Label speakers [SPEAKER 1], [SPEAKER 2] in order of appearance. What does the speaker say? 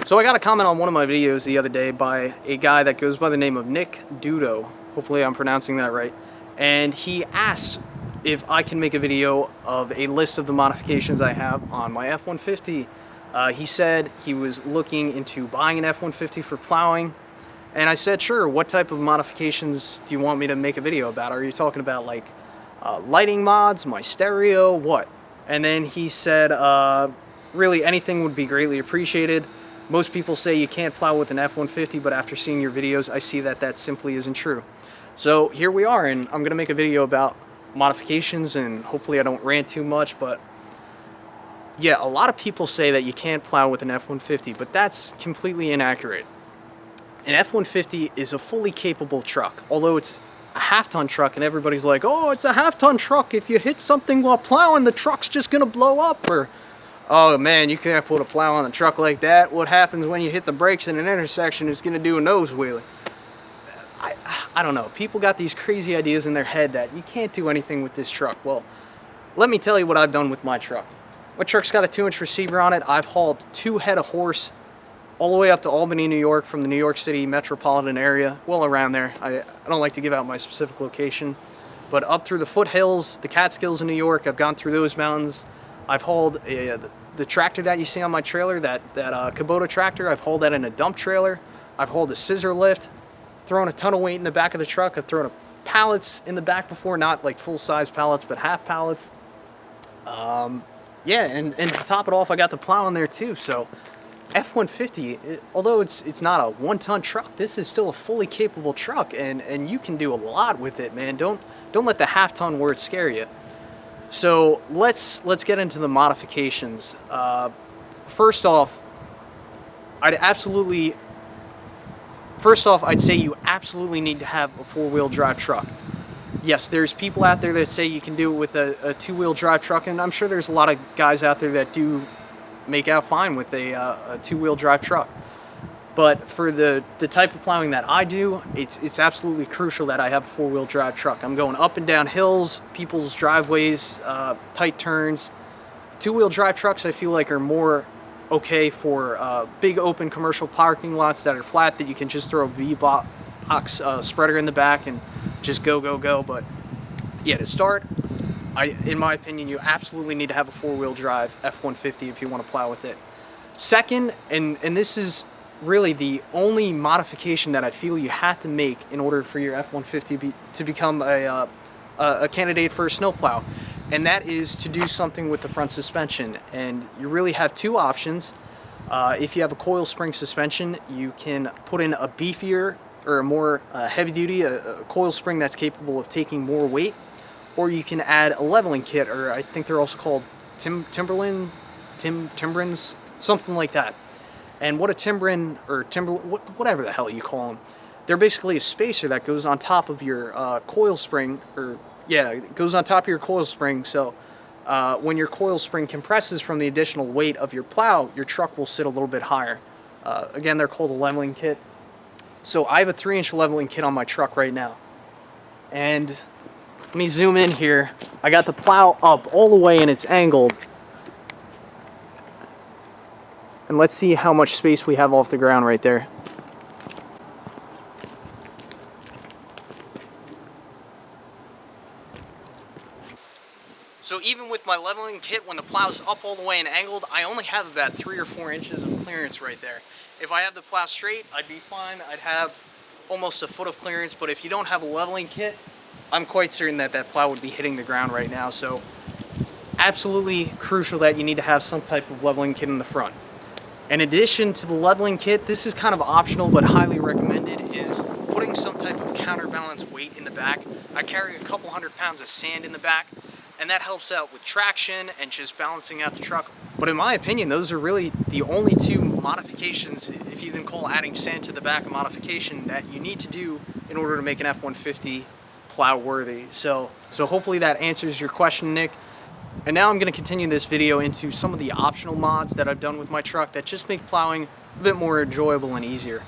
[SPEAKER 1] So I got a comment on one of my videos the other day by a guy that goes by the name of Nick Dudo. Hopefully I'm pronouncing that right. And he asked if I can make a video of a list of the modifications I have on my F-150. He said he was looking into buying an F-150 for plowing. And I said, sure, what type of modifications do you want me to make a video about? Are you talking about like lighting mods, my stereo, what? And then he said, really anything would be greatly appreciated. Most people say you can't plow with an F-150, but after seeing your videos, I see that that simply isn't true. So here we are, and I'm gonna make a video about modifications, and hopefully I don't rant too much, but yeah, a lot of people say that you can't plow with an F-150, but that's completely inaccurate. An F-150 is a fully capable truck, although it's a half-ton truck, and everybody's like, oh, it's a half-ton truck. If you hit something while plowing, the truck's just gonna blow up, or oh man, you can't put a plow on a truck like that. What happens when you hit the brakes in an intersection is gonna do a nose wheelie. I don't know. People got these crazy ideas in their head that you can't do anything with this truck. Well, let me tell you what I've done with my truck. My truck's got a 2-inch receiver on it. I've hauled 2 head of horse all the way up to Albany, New York from the New York City metropolitan area. Well, around there. I don't like to give out my specific location. But up through the foothills, the Catskills in New York, I've gone through those mountains. I've hauled the tractor that you see on my trailer, that Kubota tractor. I've hauled that in a dump trailer. I've hauled a scissor lift, thrown a ton of weight in the back of the truck. I've thrown pallets in the back before, not like full-size pallets, but half pallets. Yeah, and to top it off, I got the plow in there too. So F-150, although it's not a 1-ton truck, this is still a fully capable truck, and you can do a lot with it, man. Don't let the half-ton word scare you. So let's get into the modifications. First off, I'd say you absolutely need to have a 4-wheel drive truck. Yes, there's people out there that say you can do it with a 2-wheel drive truck, and I'm sure there's a lot of guys out there that do make out fine with a 2-wheel drive truck. But for the type of plowing that I do, it's absolutely crucial that I have a 4-wheel drive truck. I'm going up and down hills, people's driveways, tight turns. 2-wheel drive trucks I feel like are more okay for big open commercial parking lots that are flat, that you can just throw a V-box spreader in the back and just go. But yeah, to start, in my opinion, you absolutely need to have a 4-wheel drive F-150 if you want to plow with it. Second, and this is really the only modification that I feel you have to make in order for your F-150 to become a candidate for a snowplow, and that is to do something with the front suspension. And you really have two options. If you have a coil spring suspension, you can put in a beefier or a more heavy duty a coil spring that's capable of taking more weight, or you can add a leveling kit, or I think they're also called Timberins, something like that. And what a Timberin, or whatever the hell you call them, they're basically a spacer that goes on top of your coil spring, it goes on top of your coil spring, so when your coil spring compresses from the additional weight of your plow, your truck will sit a little bit higher. Again, they're called a leveling kit. So I have a 3-inch leveling kit on my truck right now. And let me zoom in here. I got the plow up all the way and it's angled. And let's see how much space we have off the ground right there. So even with my leveling kit, when the plow's up all the way and angled, I only have about 3 or 4 inches of clearance right there. If I have the plow straight, I'd be fine. I'd have almost a foot of clearance, but if you don't have a leveling kit, I'm quite certain that that plow would be hitting the ground right now. So absolutely crucial that you need to have some type of leveling kit in the front. In addition to the leveling kit, this is kind of optional but highly recommended, is putting some type of counterbalance weight in the back. I carry a couple 100 pounds of sand in the back, and that helps out with traction and just balancing out the truck. But in my opinion, those are really the only two modifications, if you can call adding sand to the back a modification, that you need to do in order to make an F-150 plow worthy. So hopefully that answers your question, Nick. And now I'm going to continue this video into some of the optional mods that I've done with my truck that just make plowing a bit more enjoyable and easier.